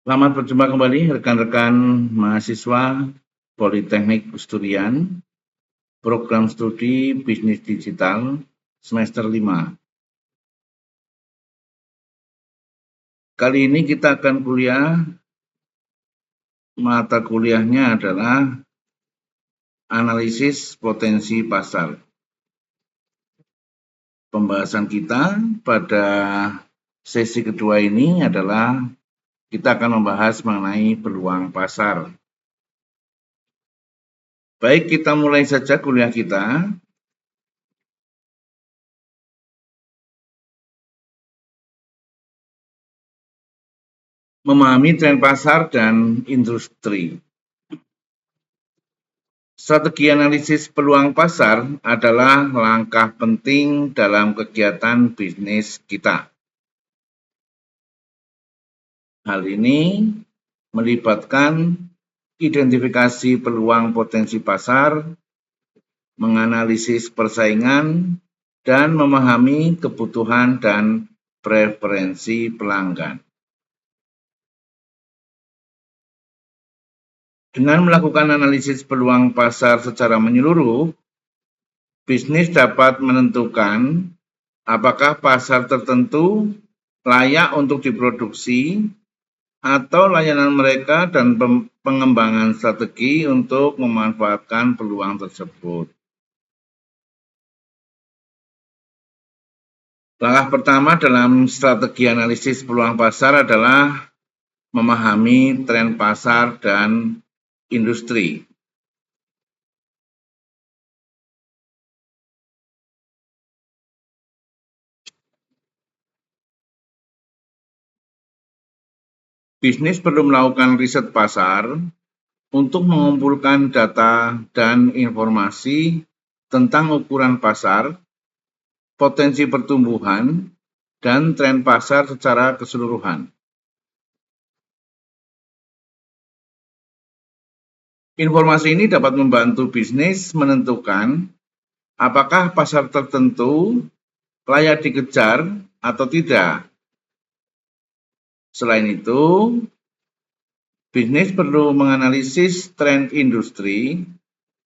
Selamat berjumpa kembali rekan-rekan mahasiswa Politeknik Usturian, program studi Bisnis Digital semester 5. Kali ini kita akan mata kuliahnya adalah analisis potensi pasar. Pembahasan kita pada sesi kedua ini adalah kita akan membahas mengenai peluang pasar. Baik, kita mulai saja kuliah kita. Memahami tren pasar dan industri. Strategi analisis peluang pasar adalah langkah penting dalam kegiatan bisnis kita. Hal ini melibatkan identifikasi peluang potensi pasar, menganalisis persaingan, dan memahami kebutuhan dan preferensi pelanggan. Dengan melakukan analisis peluang pasar secara menyeluruh, bisnis dapat menentukan apakah pasar tertentu layak untuk diproduksi atau layanan mereka dan pengembangan strategi untuk memanfaatkan peluang tersebut. Langkah pertama dalam strategi analisis peluang pasar adalah memahami tren pasar dan industri. Bisnis perlu melakukan riset pasar untuk mengumpulkan data dan informasi tentang ukuran pasar, potensi pertumbuhan, dan tren pasar secara keseluruhan. Informasi ini dapat membantu bisnis menentukan apakah pasar tertentu layak dikejar atau tidak. Selain itu, bisnis perlu menganalisis tren industri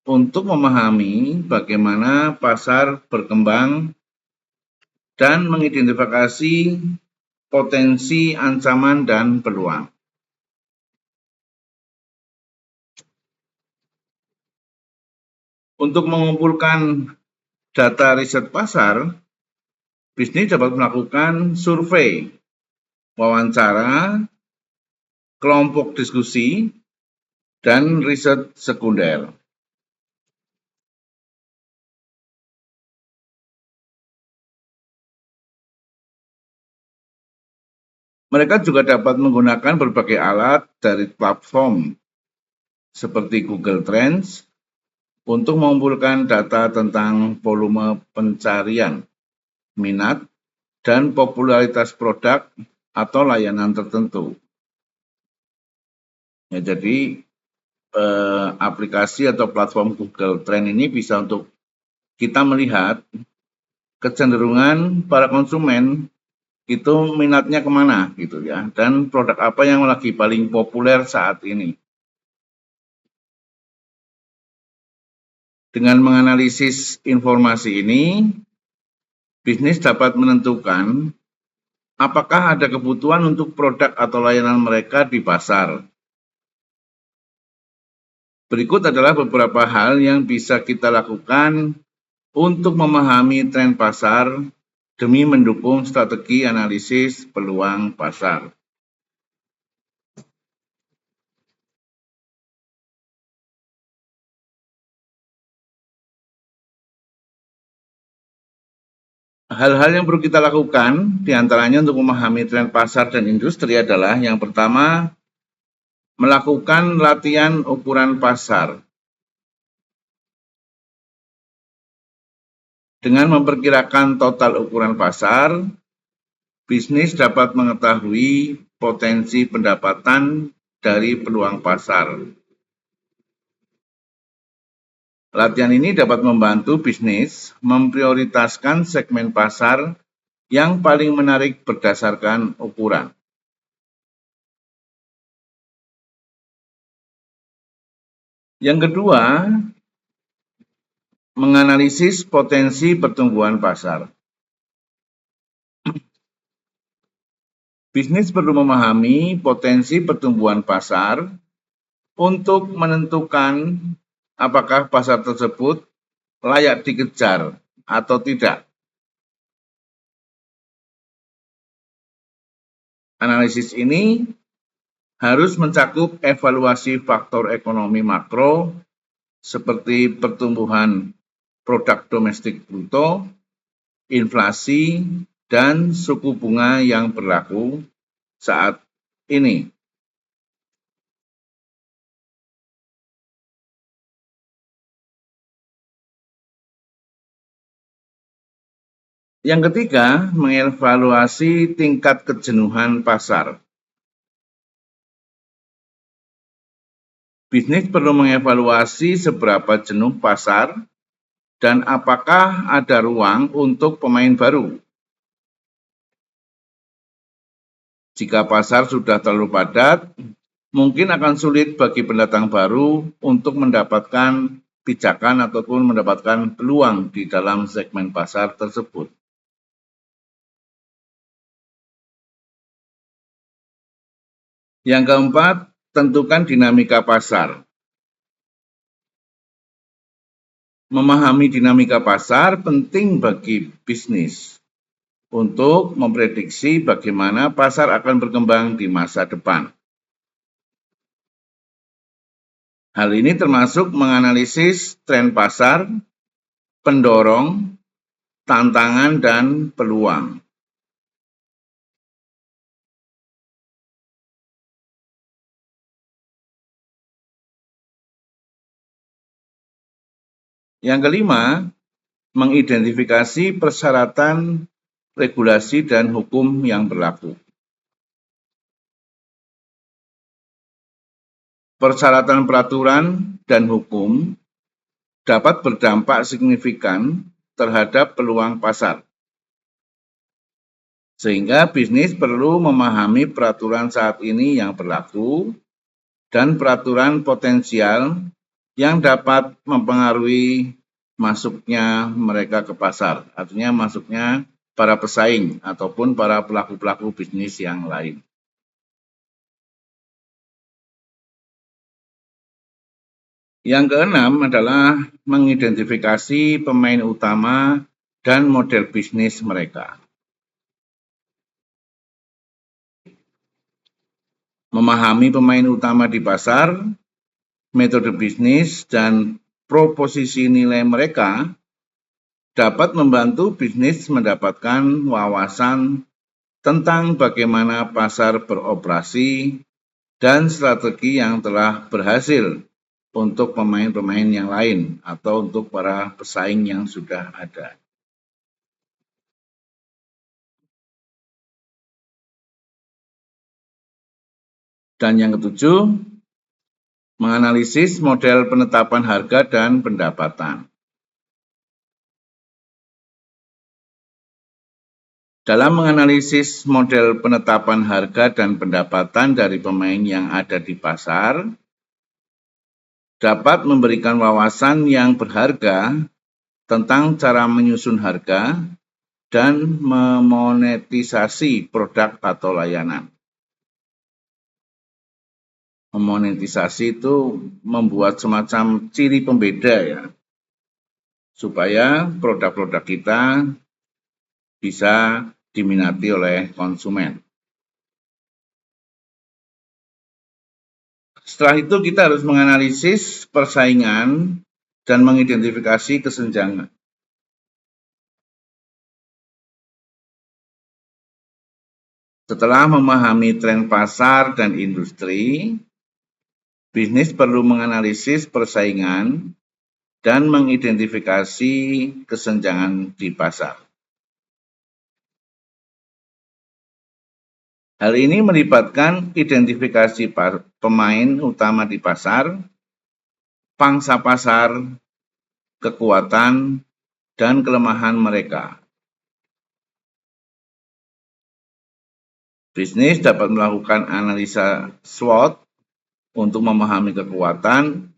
untuk memahami bagaimana pasar berkembang dan mengidentifikasi potensi ancaman dan peluang. Untuk mengumpulkan data riset pasar, bisnis dapat melakukan survei, wawancara, kelompok diskusi, dan riset sekunder. Mereka juga dapat menggunakan berbagai alat dari platform seperti Google Trends untuk mengumpulkan data tentang volume pencarian, minat, dan popularitas produk atau layanan tertentu. Ya, jadi aplikasi atau platform Google Trend ini bisa untuk kita melihat kecenderungan para konsumen itu minatnya kemana gitu ya, dan produk apa yang lagi paling populer saat ini. Dengan menganalisis informasi ini, bisnis dapat menentukan apakah ada kebutuhan untuk produk atau layanan mereka di pasar. Berikut adalah beberapa hal yang bisa kita lakukan untuk memahami tren pasar demi mendukung strategi analisis peluang pasar. Hal-hal yang perlu kita lakukan diantaranya untuk memahami tren pasar dan industri adalah yang pertama, melakukan latihan ukuran pasar. Dengan memperkirakan total ukuran pasar, bisnis dapat mengetahui potensi pendapatan dari peluang pasar. Latihan ini dapat membantu bisnis memprioritaskan segmen pasar yang paling menarik berdasarkan ukuran. Yang kedua, menganalisis potensi pertumbuhan pasar. Bisnis perlu memahami potensi pertumbuhan pasar untuk menentukan apakah pasar tersebut layak dikejar atau tidak. Analisis ini harus mencakup evaluasi faktor ekonomi makro seperti pertumbuhan produk domestik bruto, inflasi, dan suku bunga yang berlaku saat ini. Yang ketiga, mengevaluasi tingkat kejenuhan pasar. Bisnis perlu mengevaluasi seberapa jenuh pasar dan apakah ada ruang untuk pemain baru. Jika pasar sudah terlalu padat, mungkin akan sulit bagi pendatang baru untuk mendapatkan pijakan ataupun mendapatkan peluang di dalam segmen pasar tersebut. Yang keempat, tentukan dinamika pasar. Memahami dinamika pasar penting bagi bisnis untuk memprediksi bagaimana pasar akan berkembang di masa depan. Hal ini termasuk menganalisis tren pasar, pendorong, tantangan, dan peluang. Yang kelima, mengidentifikasi persyaratan, regulasi, dan hukum yang berlaku. Persyaratan peraturan dan hukum dapat berdampak signifikan terhadap peluang pasar. Sehingga bisnis perlu memahami peraturan saat ini yang berlaku dan peraturan potensial yang dapat mempengaruhi masuknya mereka ke pasar. Artinya masuknya para pesaing ataupun para pelaku-pelaku bisnis yang lain. Yang keenam adalah mengidentifikasi pemain utama dan model bisnis mereka. Memahami pemain utama di pasar, metode bisnis, dan proposisi nilai mereka dapat membantu bisnis mendapatkan wawasan tentang bagaimana pasar beroperasi dan strategi yang telah berhasil untuk pemain-pemain yang lain atau untuk para pesaing yang sudah ada. Dan yang ketujuh, menganalisis model penetapan harga dan pendapatan. Dalam menganalisis model penetapan harga dan pendapatan dari pemain yang ada di pasar, dapat memberikan wawasan yang berharga tentang cara menyusun harga dan memonetisasi produk atau layanan. Memonetisasi itu membuat semacam ciri pembeda ya, supaya produk-produk kita bisa diminati oleh konsumen. Setelah itu kita harus menganalisis persaingan dan mengidentifikasi kesenjangan. Setelah memahami tren pasar dan industri, bisnis perlu menganalisis persaingan dan mengidentifikasi kesenjangan di pasar. Hal ini melibatkan identifikasi pemain utama di pasar, pangsa pasar, kekuatan, dan kelemahan mereka. Bisnis dapat melakukan analisa SWOT untuk memahami kekuatan,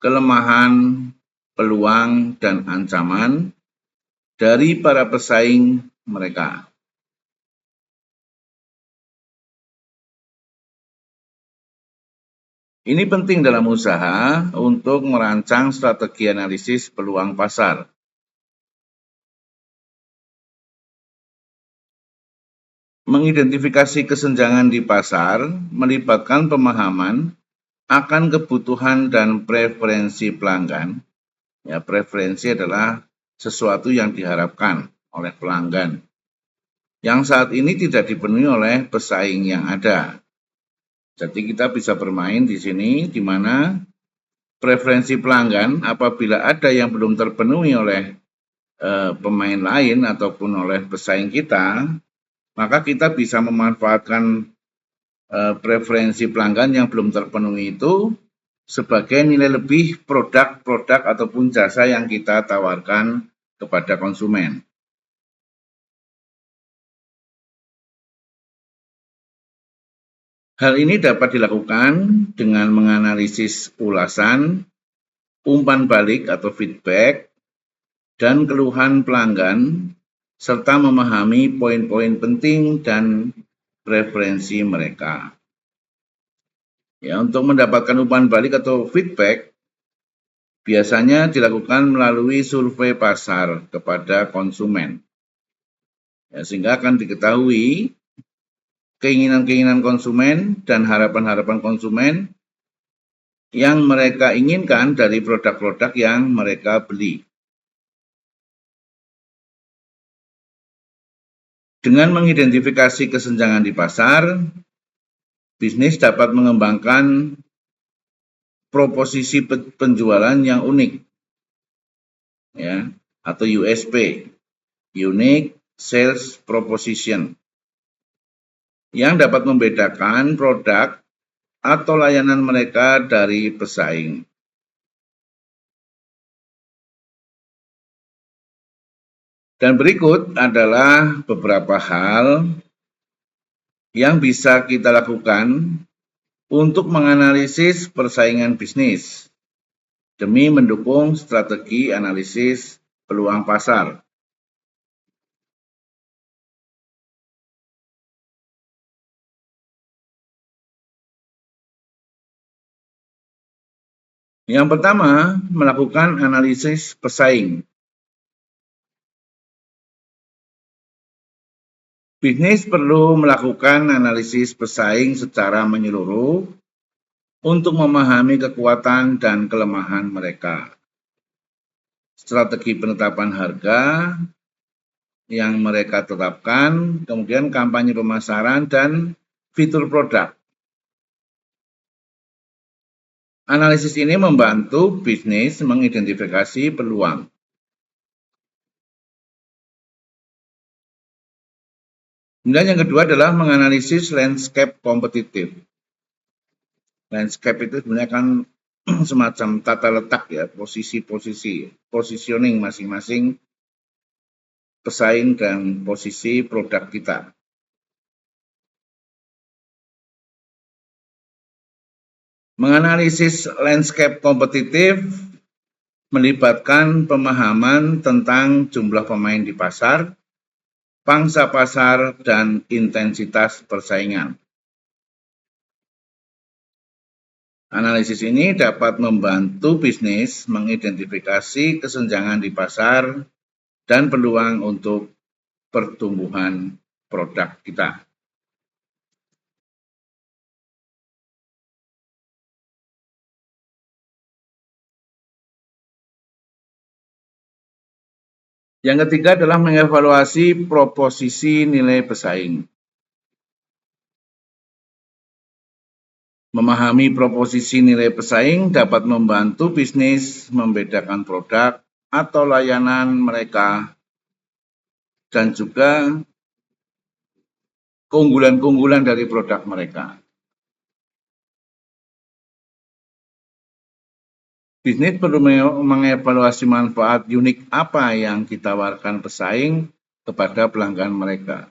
kelemahan, peluang, dan ancaman dari para pesaing mereka. Ini penting dalam usaha untuk merancang strategi analisis peluang pasar. Mengidentifikasi kesenjangan di pasar melibatkan pemahaman akan kebutuhan dan preferensi pelanggan. Ya, preferensi adalah sesuatu yang diharapkan oleh pelanggan yang saat ini tidak dipenuhi oleh pesaing yang ada. Jadi kita bisa bermain di sini di mana preferensi pelanggan apabila ada yang belum terpenuhi oleh pemain lain ataupun oleh pesaing kita, maka kita bisa memanfaatkan preferensi pelanggan yang belum terpenuhi itu sebagai nilai lebih produk-produk ataupun jasa yang kita tawarkan kepada konsumen. Hal ini dapat dilakukan dengan menganalisis ulasan, umpan balik atau feedback, dan keluhan pelanggan, serta memahami poin-poin penting dan preferensi mereka. Ya, untuk mendapatkan umpan balik atau feedback, biasanya dilakukan melalui survei pasar kepada konsumen. Ya, sehingga akan diketahui keinginan-keinginan konsumen dan harapan-harapan konsumen yang mereka inginkan dari produk-produk yang mereka beli. Dengan mengidentifikasi kesenjangan di pasar, bisnis dapat mengembangkan proposisi penjualan yang unik, ya, atau USP, Unique Sales Proposition, yang dapat membedakan produk atau layanan mereka dari pesaing. Dan berikut adalah beberapa hal yang bisa kita lakukan untuk menganalisis persaingan bisnis demi mendukung strategi analisis peluang pasar. Yang pertama, melakukan analisis pesaing. Bisnis perlu melakukan analisis pesaing secara menyeluruh untuk memahami kekuatan dan kelemahan mereka. Strategi penetapan harga yang mereka tetapkan, kemudian kampanye pemasaran dan fitur produk. Analisis ini membantu bisnis mengidentifikasi peluang. Kemudian yang kedua adalah menganalisis landscape kompetitif. Landscape itu sebenarnya kan semacam tata letak ya, posisi-posisi, positioning masing-masing pesaing dan posisi produk kita. Menganalisis landscape kompetitif melibatkan pemahaman tentang jumlah pemain di pasar, pangsa pasar, dan intensitas persaingan. Analisis ini dapat membantu bisnis mengidentifikasi kesenjangan di pasar dan peluang untuk pertumbuhan produk kita. Yang ketiga adalah mengevaluasi proposisi nilai pesaing. Memahami proposisi nilai pesaing dapat membantu bisnis membedakan produk atau layanan mereka dan juga keunggulan-keunggulan dari produk mereka. Bisnis perlu mengevaluasi manfaat unik apa yang ditawarkan pesaing kepada pelanggan mereka.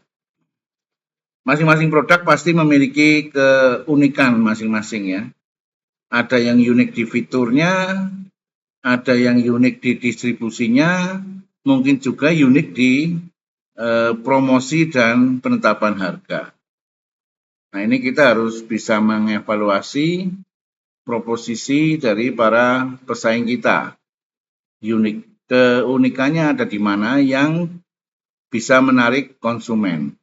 Masing-masing produk pasti memiliki keunikan masing-masing ya. Ada yang unik di fiturnya, ada yang unik di distribusinya, mungkin juga unik di promosi dan penetapan harga. Nah, ini kita harus bisa mengevaluasi proposisi dari para pesaing kita. Keunikannya ada di mana yang bisa menarik konsumen.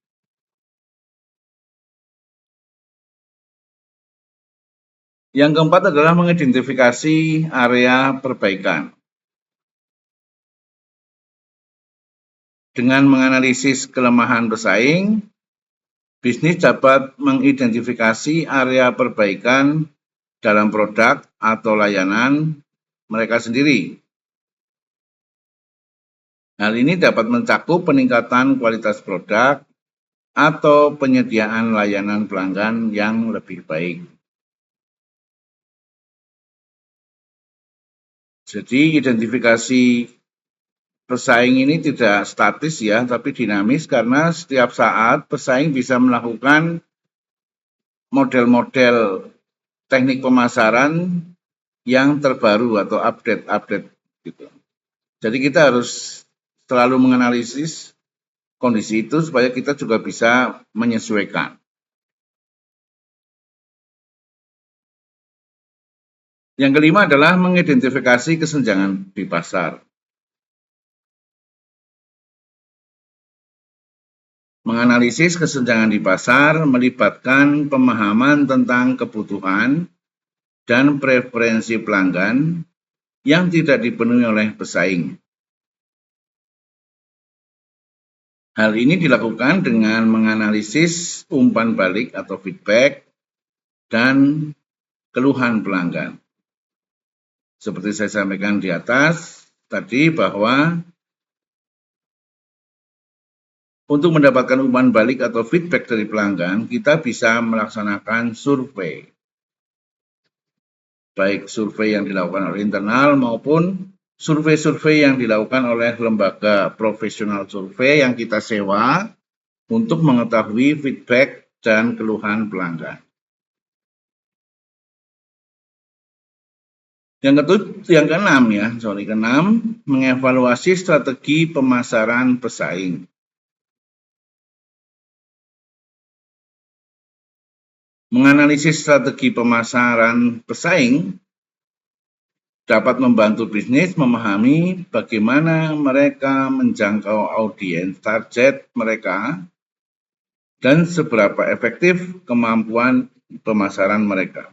Yang keempat adalah mengidentifikasi area perbaikan. Dengan menganalisis kelemahan pesaing, bisnis dapat mengidentifikasi area perbaikan dalam produk atau layanan mereka sendiri. Hal ini dapat mencakup peningkatan kualitas produk atau penyediaan layanan pelanggan yang lebih baik. Jadi identifikasi pesaing ini tidak statis ya, tapi dinamis karena setiap saat pesaing bisa melakukan model-model teknik pemasaran yang terbaru atau update gitu. Jadi kita harus selalu menganalisis kondisi itu supaya kita juga bisa menyesuaikan. Yang kelima adalah mengidentifikasi kesenjangan di pasar. Menganalisis kesenjangan di pasar melibatkan pemahaman tentang kebutuhan dan preferensi pelanggan yang tidak dipenuhi oleh pesaing. Hal ini dilakukan dengan menganalisis umpan balik atau feedback dan keluhan pelanggan. Seperti saya sampaikan di atas tadi bahwa untuk mendapatkan umpan balik atau feedback dari pelanggan, kita bisa melaksanakan survei. Baik survei yang dilakukan oleh internal maupun survei-survei yang dilakukan oleh lembaga profesional survei yang kita sewa untuk mengetahui feedback dan keluhan pelanggan. Yang keenam, mengevaluasi strategi pemasaran pesaing. Menganalisis strategi pemasaran pesaing dapat membantu bisnis memahami bagaimana mereka menjangkau audiens target mereka dan seberapa efektif kemampuan pemasaran mereka.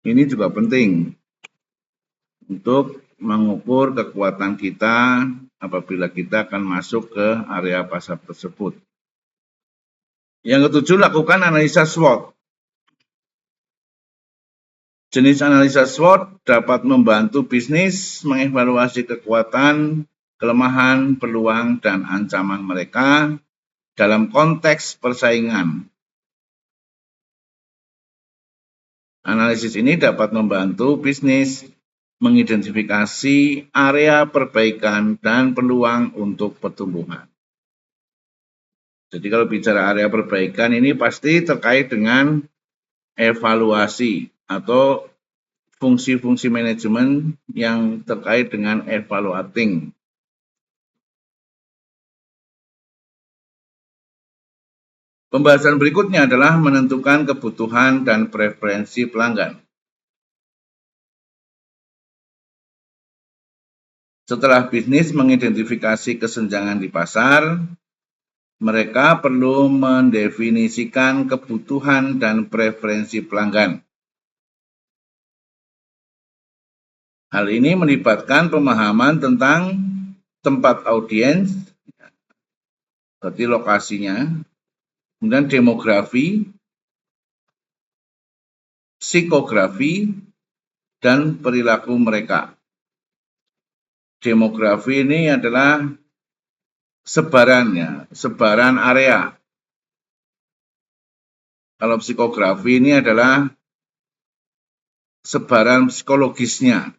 Ini juga penting untuk mengukur kekuatan kita apabila kita akan masuk ke area pasar tersebut. Yang ketujuh, lakukan analisa SWOT. Jenis analisa SWOT dapat membantu bisnis mengevaluasi kekuatan, kelemahan, peluang, dan ancaman mereka dalam konteks persaingan. Analisis ini dapat membantu bisnis mengidentifikasi area perbaikan dan peluang untuk pertumbuhan. Jadi kalau bicara area perbaikan ini pasti terkait dengan evaluasi atau fungsi-fungsi manajemen yang terkait dengan evaluating. Pembahasan berikutnya adalah menentukan kebutuhan dan preferensi pelanggan. Setelah bisnis mengidentifikasi kesenjangan di pasar, mereka perlu mendefinisikan kebutuhan dan preferensi pelanggan. Hal ini melibatkan pemahaman tentang tempat audiens, berarti lokasinya, kemudian demografi, psikografi, dan perilaku mereka. Demografi ini adalah sebaran area. Kalau psikografi ini adalah sebaran psikologisnya.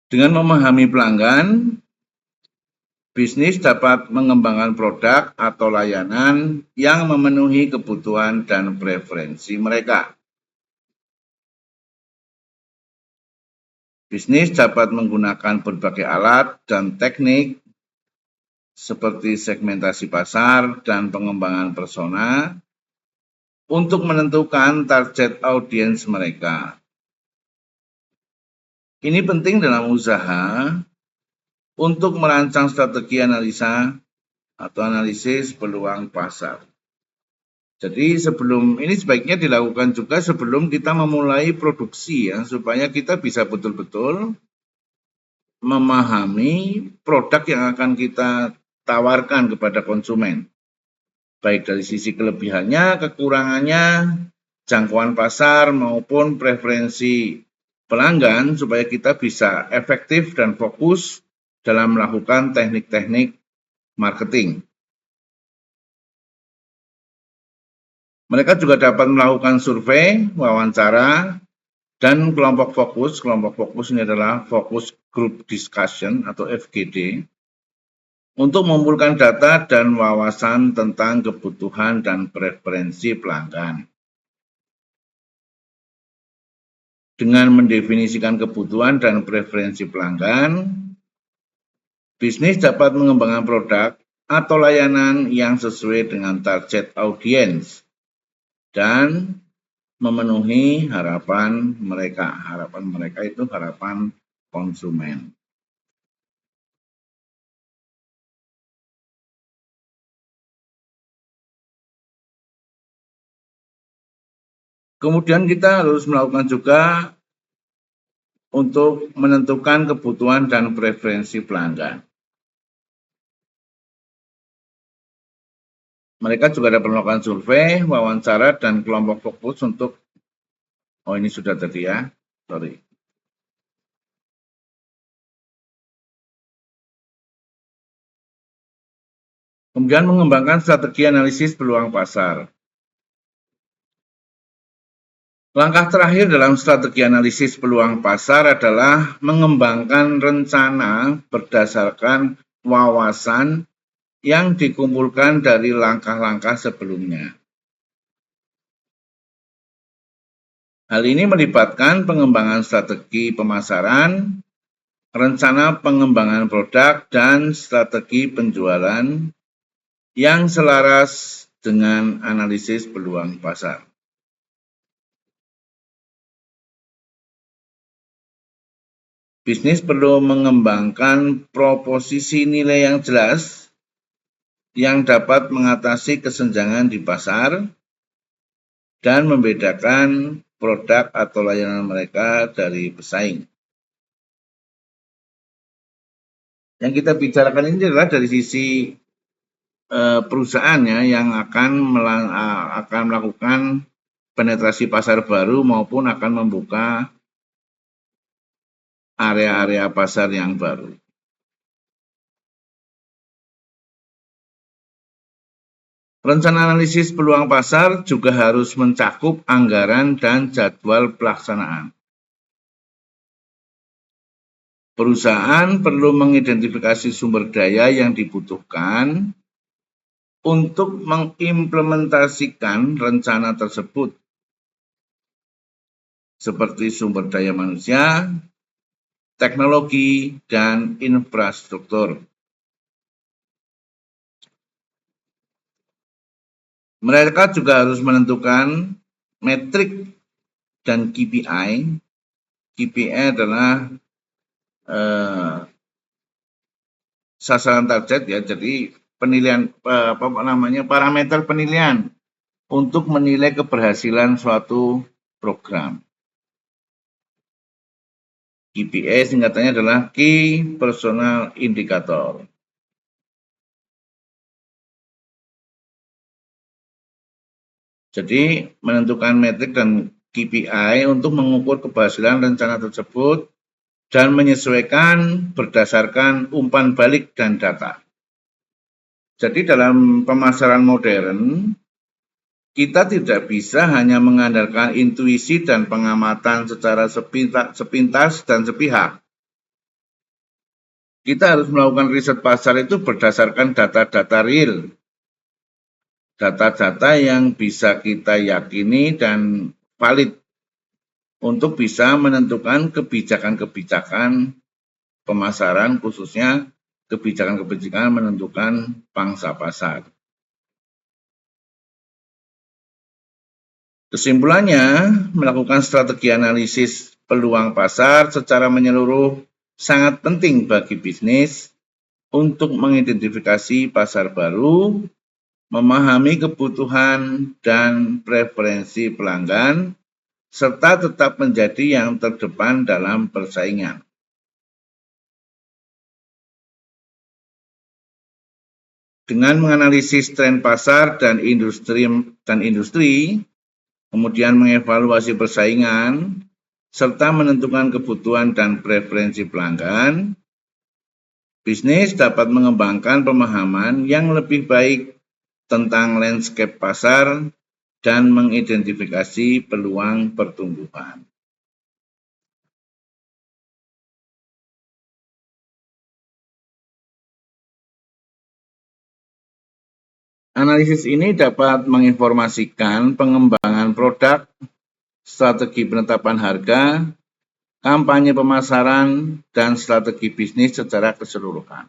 Dengan memahami pelanggan, Bisnis dapat mengembangkan produk atau layanan yang memenuhi kebutuhan dan preferensi mereka. Bisnis dapat menggunakan berbagai alat dan teknik seperti segmentasi pasar dan pengembangan persona untuk menentukan target audiens mereka. Ini penting dalam usaha untuk merancang strategi analisa atau analisis peluang pasar. Jadi ini sebaiknya dilakukan juga sebelum kita memulai produksi ya, supaya kita bisa betul-betul memahami produk yang akan kita tawarkan kepada konsumen. Baik dari sisi kelebihannya, kekurangannya, jangkauan pasar maupun preferensi pelanggan supaya kita bisa efektif dan fokus dalam melakukan teknik-teknik marketing. Mereka juga dapat melakukan survei, wawancara, dan kelompok fokus. Kelompok fokus ini adalah Focus Group Discussion atau FGD untuk mengumpulkan data dan wawasan tentang kebutuhan dan preferensi pelanggan. Dengan mendefinisikan kebutuhan dan preferensi pelanggan, bisnis dapat mengembangkan produk atau layanan yang sesuai dengan target audiens dan memenuhi harapan mereka. Harapan mereka itu harapan konsumen. Kemudian kita harus melakukan juga untuk menentukan kebutuhan dan preferensi pelanggan. Mereka juga dapat melakukan survei, wawancara, dan kelompok fokus untuk, ini sudah tadi ya, sorry. Kemudian mengembangkan strategi analisis peluang pasar. Langkah terakhir dalam strategi analisis peluang pasar adalah mengembangkan rencana berdasarkan wawasan yang dikumpulkan dari langkah-langkah sebelumnya. Hal ini melibatkan pengembangan strategi pemasaran, rencana pengembangan produk, dan strategi penjualan yang selaras dengan analisis peluang pasar. Bisnis perlu mengembangkan proposisi nilai yang jelas yang dapat mengatasi kesenjangan di pasar dan membedakan produk atau layanan mereka dari pesaing. Yang kita bicarakan ini adalah dari sisi perusahaan ya, yang akan melakukan penetrasi pasar baru maupun akan membuka area-area pasar yang baru. Rencana analisis peluang pasar juga harus mencakup anggaran dan jadwal pelaksanaan. Perusahaan perlu mengidentifikasi sumber daya yang dibutuhkan untuk mengimplementasikan rencana tersebut, seperti sumber daya manusia, teknologi, dan infrastruktur. Mereka juga harus menentukan metrik dan KPI. KPI adalah sasaran target ya, jadi penilaian parameter penilaian untuk menilai keberhasilan suatu program. KPI singkatannya adalah Key Personal Indicator. Jadi menentukan metrik dan KPI untuk mengukur keberhasilan rencana tersebut dan menyesuaikan berdasarkan umpan balik dan data. Jadi dalam pemasaran modern, kita tidak bisa hanya mengandalkan intuisi dan pengamatan secara sepintas dan sepihak. kita harus melakukan riset pasar itu berdasarkan data-data real. Data-data yang bisa kita yakini dan valid untuk bisa menentukan kebijakan-kebijakan pemasaran, khususnya kebijakan-kebijakan menentukan pangsa pasar. Kesimpulannya, melakukan strategi analisis peluang pasar secara menyeluruh sangat penting bagi bisnis untuk mengidentifikasi pasar baru, memahami kebutuhan dan preferensi pelanggan, serta tetap menjadi yang terdepan dalam persaingan. Dengan menganalisis tren pasar dan industri, kemudian mengevaluasi persaingan, serta menentukan kebutuhan dan preferensi pelanggan, bisnis dapat mengembangkan pemahaman yang lebih baik tentang landscape pasar dan mengidentifikasi peluang pertumbuhan. Analisis ini dapat menginformasikan pengembangan produk, strategi penetapan harga, kampanye pemasaran, dan strategi bisnis secara keseluruhan.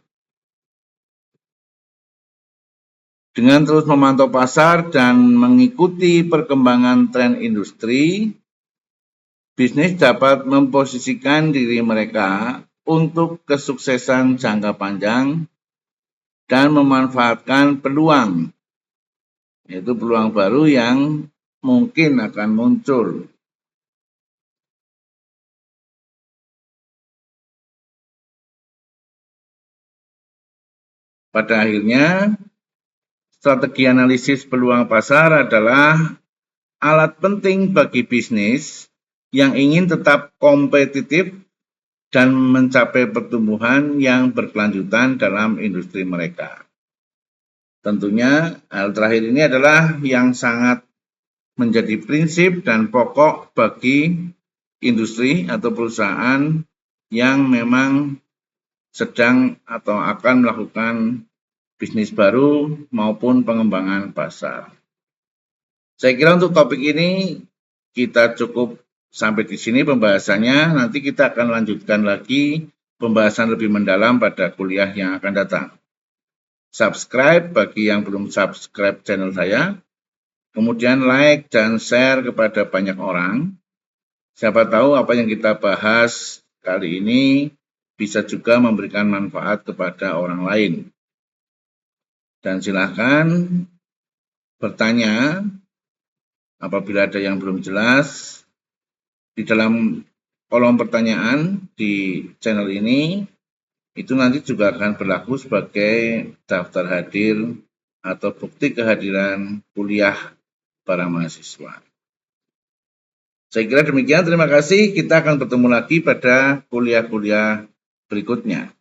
Dengan terus memantau pasar dan mengikuti perkembangan tren industri, bisnis dapat memposisikan diri mereka untuk kesuksesan jangka panjang dan memanfaatkan peluang, yaitu peluang baru yang mungkin akan muncul. Pada akhirnya, strategi analisis peluang pasar adalah alat penting bagi bisnis yang ingin tetap kompetitif dan mencapai pertumbuhan yang berkelanjutan dalam industri mereka. Tentunya hal terakhir ini adalah yang sangat menjadi prinsip dan pokok bagi industri atau perusahaan yang memang sedang atau akan melakukan bisnis baru maupun pengembangan pasar. Saya kira untuk topik ini kita cukup sampai di sini pembahasannya. Nanti kita akan lanjutkan lagi pembahasan lebih mendalam pada kuliah yang akan datang. Subscribe bagi yang belum subscribe channel saya. Kemudian like dan share kepada banyak orang. Siapa tahu apa yang kita bahas kali ini bisa juga memberikan manfaat kepada orang lain. Dan silakan bertanya apabila ada yang belum jelas di dalam kolom pertanyaan di channel ini, itu nanti juga akan berlaku sebagai daftar hadir atau bukti kehadiran kuliah para mahasiswa. Saya kira demikian, terima kasih. Kita akan bertemu lagi pada kuliah-kuliah berikutnya.